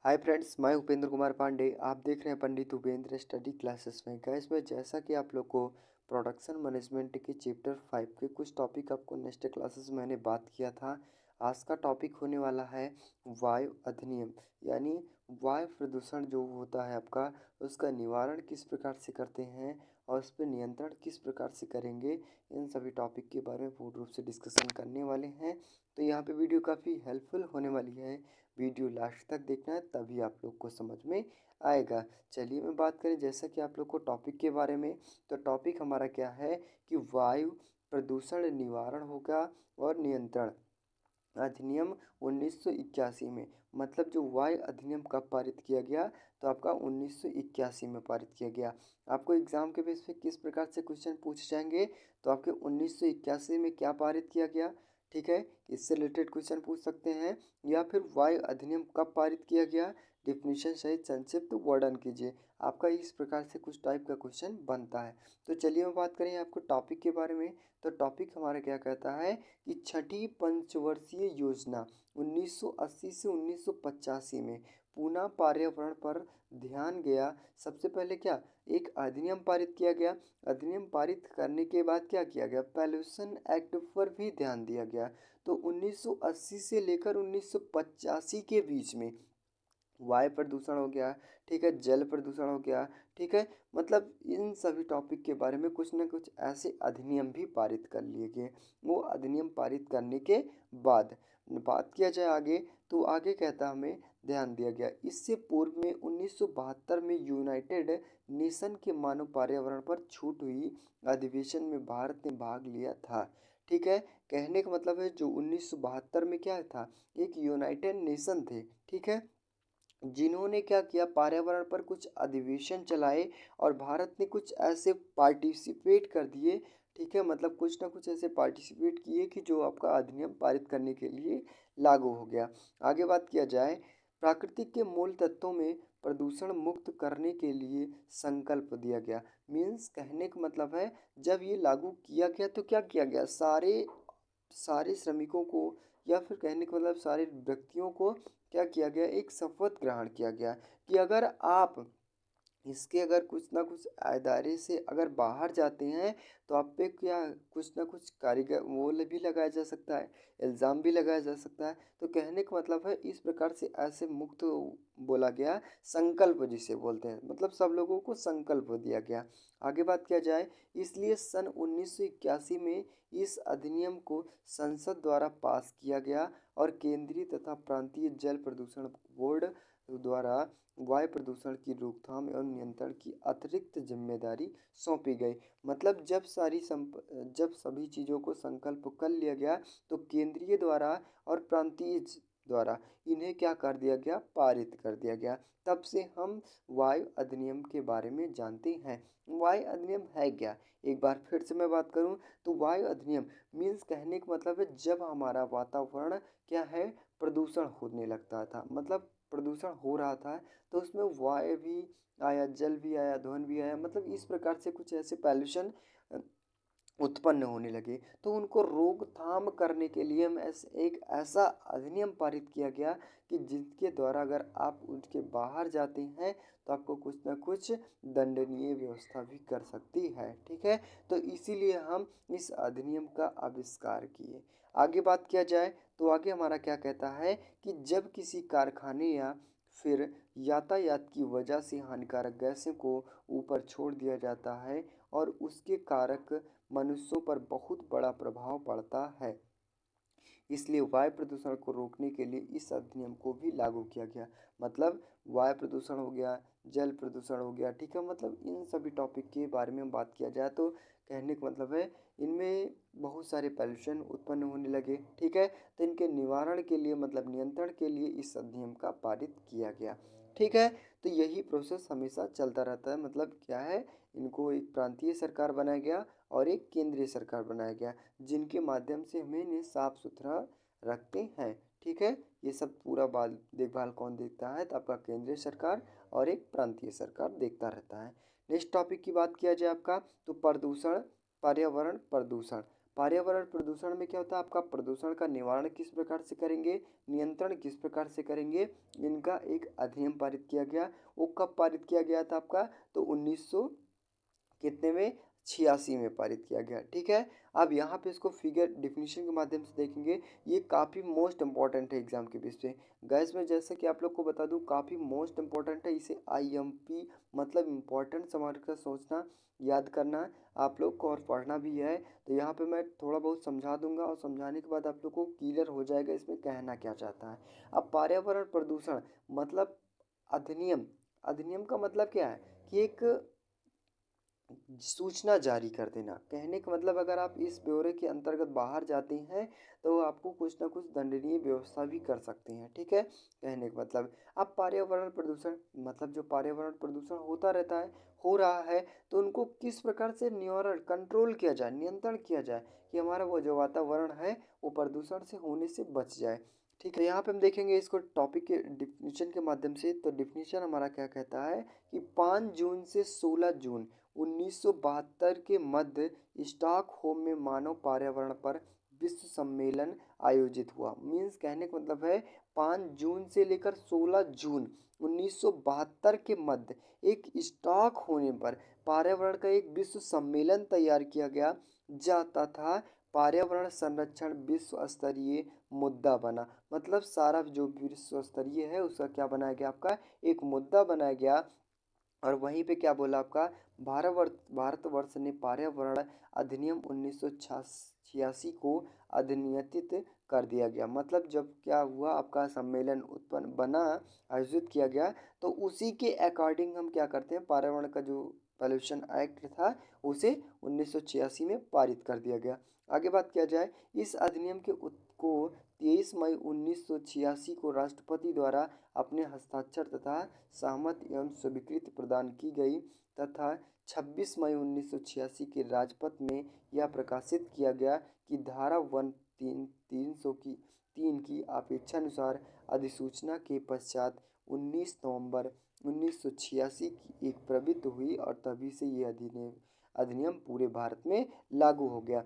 Hi friends, मैं उपेंद्र कुमार पांडे। आप देख रहे हैं पंडित उपेंद्र स्टडी क्लासेस में। गैस में जैसा कि आप लोग को प्रोडक्शन मैनेजमेंट के चैप्टर 5 के कुछ टॉपिक आपको नेक्स्ट क्लासेस में मैंने बात किया था। आज का टॉपिक होने वाला है वायु अधिनियम, यानी वायु प्रदूषण जो होता है आपका, उसका निवारण किस प्रकार से करते हैं और उस पर नियंत्रण किस प्रकार से करेंगे। इन सभी टॉपिक के बारे में पूर्ण रूप से डिस्कशन करने वाले हैं। तो यहाँ पे वीडियो काफ़ी हेल्पफुल होने वाली है। वीडियो लास्ट तक देखना है, तभी आप लोग को समझ में आएगा। चलिए मैं बात करें जैसा कि आप लोग को टॉपिक के बारे में, तो टॉपिक हमारा क्या है कि वायु प्रदूषण निवारण होगा और नियंत्रण अधिनियम 1981 में। मतलब जो वायु अधिनियम कब पारित किया गया, तो आपका 1981 में पारित किया गया। आपको एग्जाम के बेस पे किस प्रकार से क्वेश्चन पूछे जाएंगे, तो आपके 1981 में क्या पारित किया गया, ठीक है, इससे रिलेटेड क्वेश्चन पूछ सकते हैं। या फिर वायु अधिनियम कब पारित किया गया, डिफिनीशन सहित संक्षिप्त वर्णन कीजिए। आपका इस प्रकार से कुछ टाइप का क्वेश्चन बनता है। तो चलिए हम बात करें आपको टॉपिक के बारे में। तो टॉपिक हमारा क्या कहता है कि छठी पंचवर्षीय योजना 1980 से 1985 में पुनः पर्यावरण पर ध्यान गया। सबसे पहले क्या, एक अधिनियम पारित किया गया। अधिनियम पारित करने के बाद क्या किया गया, पॉल्यूशन एक्ट पर भी ध्यान दिया गया। तो 1980 से लेकर 1985 के बीच में वायु प्रदूषण हो गया, ठीक है, जल प्रदूषण हो गया, ठीक है, मतलब इन सभी टॉपिक के बारे में कुछ ना कुछ ऐसे अधिनियम भी पारित कर लिए गए। वो अधिनियम पारित करने के बाद बात किया जाए आगे, तो आगे कहता हमें ध्यान दिया गया। इससे पूर्व में 1972 में यूनाइटेड नेशन के मानव पर्यावरण पर छूट हुई अधिवेशन में भारत ने भाग लिया था। ठीक है, कहने का मतलब है जो 1972 में क्या था, एक यूनाइटेड नेशन थे, ठीक है, जिन्होंने क्या किया, पर्यावरण पर कुछ अधिवेशन चलाए और भारत ने कुछ ऐसे पार्टिसिपेट कर दिए, ठीक है, मतलब कुछ ना कुछ ऐसे पार्टिसिपेट किए कि जो आपका अधिनियम पारित करने के लिए लागू हो गया। आगे बात किया जाए, प्राकृतिक के मूल तत्वों में प्रदूषण मुक्त करने के लिए संकल्प दिया गया। मीन्स कहने का मतलब है जब ये लागू किया गया तो क्या किया गया, सारे सारे श्रमिकों को या फिर कहने का मतलब सारे व्यक्तियों को क्या किया गया, एक शपथ ग्रहण किया गया कि अगर आप इसके अगर कुछ ना कुछ दायरे से अगर बाहर जाते हैं तो आप पे क्या कुछ ना कुछ कारीगर वो भी लगाया जा सकता है, इल्ज़ाम भी लगाया जा सकता है। तो कहने का मतलब है इस प्रकार से ऐसे मुक्त बोला गया, संकल्प जिसे बोलते हैं, मतलब सब लोगों को संकल्प दिया गया। आगे बात किया जाए, इसलिए सन 1981 में इस अधिनियम को संसद द्वारा पास किया गया और केंद्रीय तथा प्रांतीय जल प्रदूषण बोर्ड द्वारा वायु प्रदूषण की रोकथाम एवं नियंत्रण की अतिरिक्त जिम्मेदारी सौंपी गई। मतलब जब सभी चीज़ों को संकल्प कर लिया गया, तो केंद्रीय द्वारा और प्रांतीय द्वारा इन्हें क्या कर दिया गया, पारित कर दिया गया। तब से हम वायु अधिनियम के बारे में जानते हैं। वायु अधिनियम है क्या, एक बार फिर से मैं बात करूं तो वायु अधिनियम मीन्स कहने का मतलब है जब हमारा वातावरण क्या है, प्रदूषण होने लगता था, मतलब प्रदूषण हो रहा था, तो उसमें वायु भी आया, जल भी आया, ध्वनि भी आया, मतलब इस प्रकार से कुछ ऐसे पॉल्यूशन उत्पन्न होने लगे। तो उनको रोकथाम करने के लिए हम एक ऐसा अधिनियम पारित किया गया कि जिसके द्वारा अगर आप उसके बाहर जाते हैं तो आपको कुछ ना कुछ दंडनीय व्यवस्था भी कर सकती है, ठीक है। तो इसीलिए हम इस अधिनियम का आविष्कार किए। आगे बात किया जाए तो आगे हमारा क्या कहता है कि जब किसी कारखाने या फिर यातायात की वजह से हानिकारक गैसों को ऊपर छोड़ दिया जाता है और उसके कारक मनुष्यों पर बहुत बड़ा प्रभाव पड़ता है, इसलिए वायु प्रदूषण को रोकने के लिए इस अधिनियम को भी लागू किया गया। मतलब वायु प्रदूषण हो गया, जल प्रदूषण हो गया, ठीक है, मतलब इन सभी टॉपिक के बारे में बात किया जाए तो कहने का मतलब है इनमें बहुत सारे पॉल्यूशन उत्पन्न होने लगे, ठीक है, तो इनके निवारण के लिए मतलब नियंत्रण के लिए इस अधिनियम का पारित किया गया, ठीक है। तो यही प्रोसेस हमेशा चलता रहता है, मतलब क्या है, इनको एक प्रांतीय सरकार बनाया गया और एक केंद्रीय सरकार बनाया गया, जिनके माध्यम से हमें इन्हें साफ सुथरा रखते हैं, ठीक है। ये सब पूरा बाल देखभाल कौन देखता है, तो आपका केंद्रीय सरकार और एक प्रांतीय सरकार देखता रहता है। नेक्स्ट टॉपिक की बात किया जाए आपका, तो प्रदूषण, पर्यावरण प्रदूषण। पर्यावरण प्रदूषण में क्या होता है आपका, प्रदूषण का निवारण किस प्रकार से करेंगे, नियंत्रण किस प्रकार से करेंगे, इनका एक अधिनियम पारित किया गया। वो कब पारित किया गया था आपका, तो 1900 कितने में, 86 में पारित किया गया। ठीक है, अब यहाँ पे इसको फिगर डिफिनीशन के माध्यम से देखेंगे। ये काफ़ी मोस्ट इंपॉर्टेंट है एग्जाम के बेस पे। गैस में जैसे कि आप लोग को बता दूँ काफ़ी मोस्ट इंपॉर्टेंट है, इसे IMP मतलब इम्पोर्टेंट समझ कर सोचना, याद करना आप लोग को और पढ़ना भी है। तो यहाँ पे मैं थोड़ा बहुत समझा दूंगा और समझाने के बाद आप लोग को क्लियर हो जाएगा इसमें कहना क्या चाहता है। अब पर्यावरण प्रदूषण मतलब अधिनियम, अधिनियम का मतलब क्या है कि एक सूचना जारी कर देना। कहने का मतलब अगर आप इस ब्यौरे के अंतर्गत बाहर जाते हैं तो आपको कुछ ना कुछ दंडनीय व्यवस्था भी कर सकते हैं। ठीक है, कहने का मतलब अब पर्यावरण प्रदूषण मतलब जो पर्यावरण प्रदूषण होता रहता है, हो रहा है, तो उनको किस प्रकार से निवारण कंट्रोल किया जाए, नियंत्रण किया जाए कि हमारा वो जो वातावरण है वो प्रदूषण से होने से बच जाए। ठीक है, यहाँ पे हम देखेंगे इसको टॉपिक के डिफिनीशन के माध्यम से। तो डिफिनीशन हमारा क्या कहता है कि 5 जून से 16 जून 1972 के मध्य स्टॉकहोम में मानव पर्यावरण पर विश्व सम्मेलन आयोजित हुआ। मीन्स कहने का मतलब है 5 जून से लेकर 16 जून 1972 के मध्य एक स्टॉक होने पर पर्यावरण का एक विश्व सम्मेलन तैयार किया गया जाता था। पर्यावरण संरक्षण विश्व स्तरीय मुद्दा बना। मतलब सारा जो विश्व स्तरीय है उसका क्या बनाया गया आपका, एक मुद्दा बनाया गया। और वहीं पे क्या बोला आपका, भारतवर्ष ने पर्यावरण अधिनियम 1986 को अधिनियमित कर दिया गया। मतलब जब क्या हुआ आपका सम्मेलन उत्पन्न बना, आयोजित किया गया, तो उसी के अकॉर्डिंग हम क्या करते हैं, पर्यावरण का जो पॉल्यूशन एक्ट था उसे 1986 में पारित कर दिया गया। आगे बात किया जाए, इस अधिनियम को 23 मई 1986 को राष्ट्रपति द्वारा अपने हस्ताक्षर तथा सहमति एवं स्वीकृति प्रदान की गई तथा 26 मई 1986 के राजपत्र में यह प्रकाशित किया गया कि धारा 300 की 3 की अपेक्षानुसार अधिसूचना के पश्चात 19 नवंबर 1986 की एक प्रवृत्ति हुई और तभी से ये अधिनियम पूरे भारत में लागू हो गया।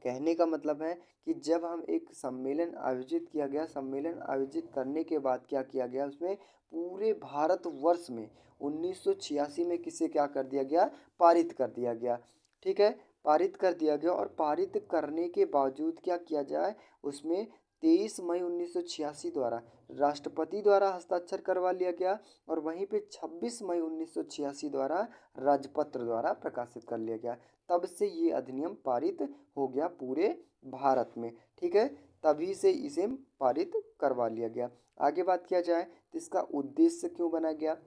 कहने का मतलब है कि जब हम एक सम्मेलन आयोजित किया गया, सम्मेलन आयोजित करने के बाद क्या किया गया, उसमें पूरे भारतवर्ष में 1986 में किसे क्या कर दिया गया, पारित कर दिया गया। ठीक है, पारित कर दिया गया और पारित करने के बावजूद क्या किया जाए, उसमें 23 मई 1986 द्वारा राष्ट्रपति द्वारा हस्ताक्षर करवा लिया गया और वहीं पे 26 मई 1986 द्वारा राजपत्र द्वारा प्रकाशित कर लिया गया। तब से ये अधिनियम पारित हो गया पूरे भारत में। ठीक है, तभी से इसे पारित करवा लिया गया। आगे बात किया जाए तो इसका उद्देश्य क्यों बना गया,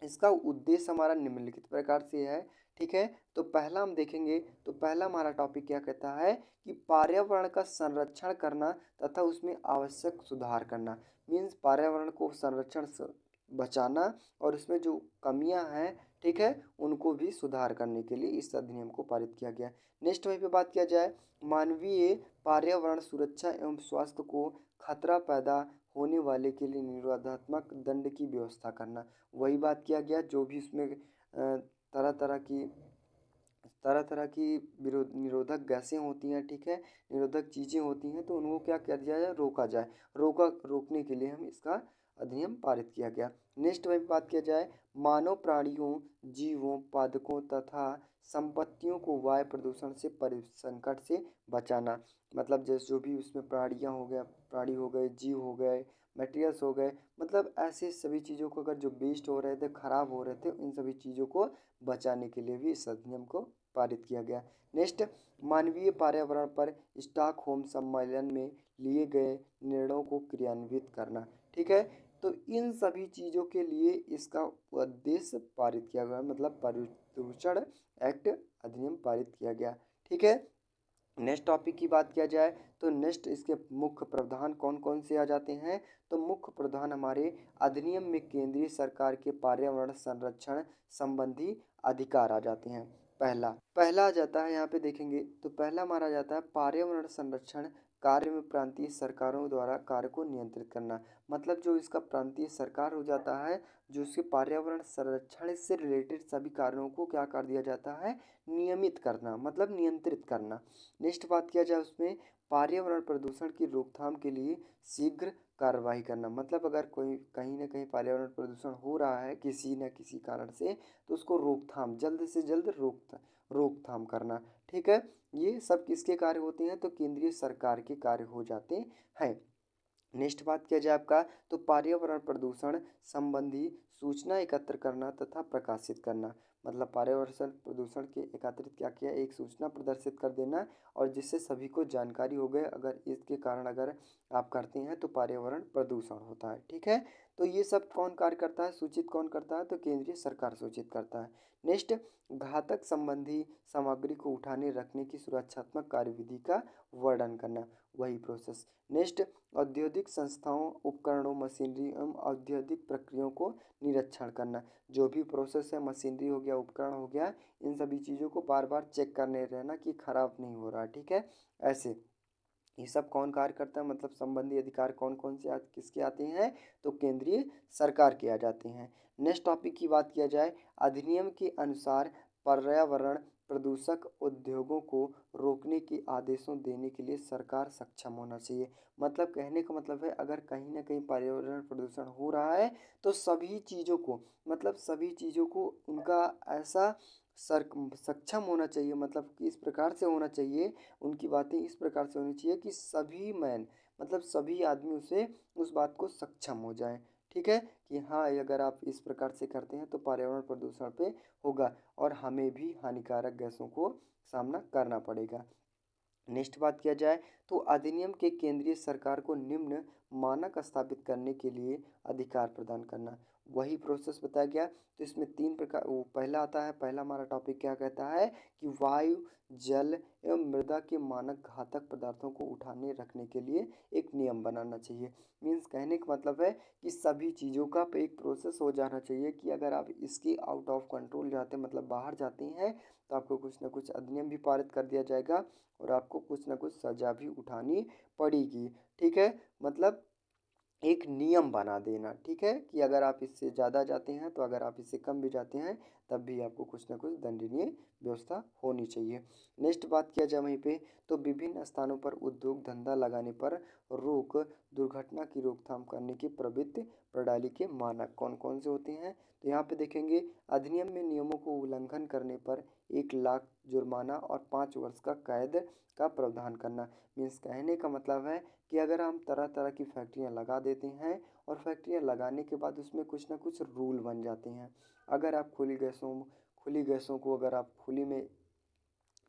इसका उद्देश्य हमारा निम्नलिखित प्रकार से है। ठीक है, तो पहला हम देखेंगे, तो पहला हमारा टॉपिक क्या कहता है कि पर्यावरण का संरक्षण करना तथा उसमें आवश्यक सुधार करना। मीन्स पर्यावरण को संरक्षण बचाना और उसमें जो कमियां हैं, ठीक है, उनको भी सुधार करने के लिए इस अधिनियम को पारित किया गया। नेक्स्ट वहीं पे बात किया जाए, मानवीय पर्यावरण सुरक्षा एवं स्वास्थ्य को खतरा पैदा होने वाले के लिए निरोधात्मक दंड की व्यवस्था करना। वही बात किया गया, जो भी उसमें तरह तरह की विरोध निरोधक गैसें होती हैं, ठीक है, निरोधक चीज़ें होती हैं, तो उनको क्या कर दिया जाए, रोका जाए। रोकने के लिए हम इसका अधिनियम पारित किया गया। नेक्स्ट में बात किया जाए, मानव प्राणियों, जीवों, पादपों तथा संपत्तियों को वायु प्रदूषण से संकट से बचाना। मतलब जैसे जो भी उसमें प्राणियाँ हो गया, प्राणी हो गए, जीव हो गए, मटेरियल्स हो गए, मतलब ऐसे सभी चीज़ों को अगर जो वेस्ट हो रहे थे, खराब हो रहे थे, इन सभी चीज़ों को बचाने के लिए भी इस अधिनियम को पारित किया गया। नेक्स्ट, मानवीय पर्यावरण पर स्टॉकहोम सम्मेलन में लिए गए निर्णयों को क्रियान्वित करना। ठीक है, तो इन सभी चीज़ों के लिए इसका उद्देश्य पारित किया गया, मतलब प्रदूषण एक्ट अधिनियम पारित किया गया। ठीक है, नेक्स्ट टॉपिक की बात किया जाए तो नेक्स्ट इसके मुख्य प्रावधान कौन कौन से आ जाते हैं, तो मुख्य प्रावधान हमारे अधिनियम में केंद्रीय सरकार के पर्यावरण संरक्षण संबंधी अधिकार आ जाते हैं। पहला पहला आ जाता है, यहाँ पे देखेंगे तो पहला हमारा आ जाता है पर्यावरण संरक्षण कार्य में प्रांतीय सरकारों द्वारा कार्य को नियंत्रित करना, मतलब जो इसका प्रांतीय सरकार हो जाता है, जो इसके पर्यावरण संरक्षण से रिलेटेड सभी कार्यों को क्या कर दिया जाता है, नियमित करना, मतलब नियंत्रित करना। नेक्स्ट बात किया जाए उसमें, पर्यावरण प्रदूषण की रोकथाम के लिए शीघ्र कार्रवाई करना, मतलब अगर कोई कहीं ना कहीं पर्यावरण प्रदूषण हो रहा है किसी न किसी कारण से, तो उसको रोकथाम, जल्द से जल्द रोकथाम करना। ठीक है, ये सब किसके कार्य होते हैं, तो केंद्रीय सरकार के कार्य हो जाते हैं। नेक्स्ट बात किया जाए आपका, तो पर्यावरण प्रदूषण संबंधी सूचना एकत्र करना तथा प्रकाशित करना, मतलब पर्यावरण प्रदूषण के एकत्रित क्या किया, एक सूचना प्रदर्शित कर देना, और जिससे सभी को जानकारी हो गए, अगर इसके कारण अगर आप करते हैं तो पर्यावरण प्रदूषण होता है। ठीक है, तो ये सब कौन कार्य करता है, सूचित कौन करता है, तो केंद्रीय सरकार सूचित करता है। नेक्स्ट, घातक संबंधी सामग्री को उठाने रखने की सुरक्षात्मक कार्यविधि का वर्णन करना, वही प्रोसेस। नेक्स्ट, औद्योगिक संस्थाओं, उपकरणों, मशीनरी एवं औद्योगिक प्रक्रियाओं को निरीक्षण करना, जो भी प्रोसेस है, मशीनरी हो गया, उपकरण हो गया, इन सभी चीज़ों को बार बार चेक करने रहना कि खराब नहीं हो रहा। ठीक है, ऐसे ये सब कौन कार्य करता है, मतलब संबंधी अधिकार कौन कौन से किसके आते हैं, तो केंद्रीय सरकार के आ जाते हैं। नेक्स्ट टॉपिक की बात किया जाए, अधिनियम के अनुसार पर्यावरण प्रदूषक उद्योगों को रोकने के आदेशों देने के लिए सरकार सक्षम होना चाहिए, मतलब कहने का मतलब है, अगर कहीं ना कहीं पर्यावरण प्रदूषण हो रहा है तो सभी चीज़ों को, मतलब सभी चीज़ों को उनका ऐसा सर सक्षम होना चाहिए, मतलब कि इस प्रकार से होना चाहिए, उनकी बातें इस प्रकार से होनी चाहिए कि सभी मैन, मतलब सभी आदमी उसे उस बात को सक्षम हो जाए। ठीक है, कि हाँ अगर आप इस प्रकार से करते हैं तो पर्यावरण प्रदूषण पे होगा और हमें भी हानिकारक गैसों को सामना करना पड़ेगा। नेक्स्ट बात किया जाए, तो अधिनियम के केंद्रीय सरकार को निम्न मानक स्थापित करने के लिए अधिकार प्रदान करना, वही प्रोसेस बताया गया। तो इसमें तीन प्रकार, वो पहला आता है, पहला हमारा टॉपिक क्या कहता है कि वायु, जल एवं मृदा के मानक घातक पदार्थों को उठाने रखने के लिए एक नियम बनाना चाहिए। मीन्स कहने का मतलब है कि सभी चीज़ों का एक प्रोसेस हो जाना चाहिए कि अगर आप इसकी आउट ऑफ कंट्रोल जाते, मतलब बाहर जाते हैं, तो आपको कुछ ना कुछ अधिनियम भी पारित कर दिया जाएगा और आपको कुछ ना कुछ सजा भी उठानी पड़ेगी। ठीक है, मतलब एक नियम बना देना। ठीक है, कि अगर आप इससे ज़्यादा जाते हैं तो, अगर आप इससे कम भी जाते हैं तब भी आपको कुछ ना कुछ दंडनीय व्यवस्था होनी चाहिए। नेक्स्ट बात किया जाए वहीं पे, तो विभिन्न स्थानों पर उद्योग धंधा लगाने पर रोक, दुर्घटना की रोकथाम करने की प्रवृत्ति प्रणाली के मानक कौन कौन से होते हैं, तो यहाँ पे देखेंगे, अधिनियम में नियमों को उल्लंघन करने पर 1 लाख जुर्माना और 5 वर्ष का कैद का प्रावधान करना। मीन्स कहने का मतलब है कि अगर हम तरह तरह की फैक्ट्रियाँ लगा देते हैं और फैक्ट्रियाँ लगाने के बाद उसमें कुछ ना कुछ रूल बन जाते हैं, अगर आप खुली गैसों को, अगर आप खुली में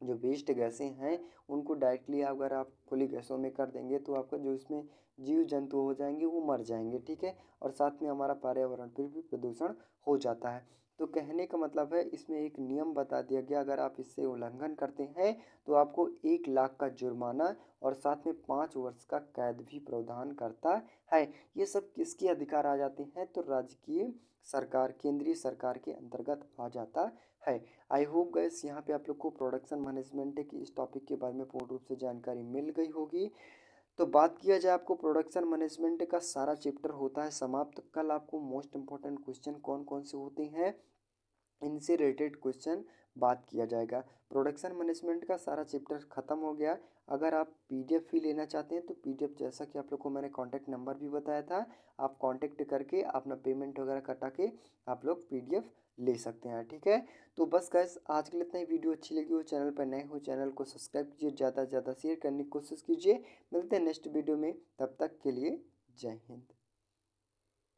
जो वेस्ट गैसें हैं उनको डायरेक्टली अगर आप खुली गैसों में कर देंगे तो आपका जो इसमें जीव जंतु हो जाएंगे वो मर जाएंगे। ठीक है, और साथ में हमारा पर्यावरण पर भी प्रदूषण हो जाता है। तो कहने का मतलब है, इसमें एक नियम बता दिया गया, अगर आप इससे उल्लंघन करते हैं तो आपको 1 लाख का जुर्माना और साथ में 5 वर्ष का कैद भी प्रावधान करता है। ये सब किसके अधिकार आ जाते हैं, तो राजकीय सरकार, केंद्रीय सरकार के अंतर्गत आ जाता है। आई होप गैस यहाँ पे आप लोग को प्रोडक्शन मैनेजमेंट की इस टॉपिक के बारे में पूर्ण रूप से जानकारी मिल गई होगी। तो बात किया जाए, आपको प्रोडक्शन मैनेजमेंट का सारा चैप्टर होता है समाप्त। कल आपको मोस्ट इंपॉर्टेंट क्वेश्चन कौन कौन से होते हैं इनसे रिलेटेड क्वेश्चन बात किया जाएगा। प्रोडक्शन मैनेजमेंट का सारा चैप्टर खत्म हो गया। अगर आप पीडीएफ भी लेना चाहते हैं तो पीडीएफ, जैसा कि आप लोग को मैंने कॉन्टैक्ट नंबर भी बताया था, आप कॉन्टैक्ट करके अपना पेमेंट वगैरह कटा के आप लोग पीडीएफ ले सकते हैं। ठीक है, तो बस गाइस आज के लिए इतना ही। वीडियो अच्छी लगी हो, चैनल पर नए हो, चैनल को सब्सक्राइब कीजिए, ज़्यादा से ज़्यादा शेयर करने की कोशिश कीजिए। मिलते हैं नेक्स्ट वीडियो में, तब तक के लिए जय हिंद।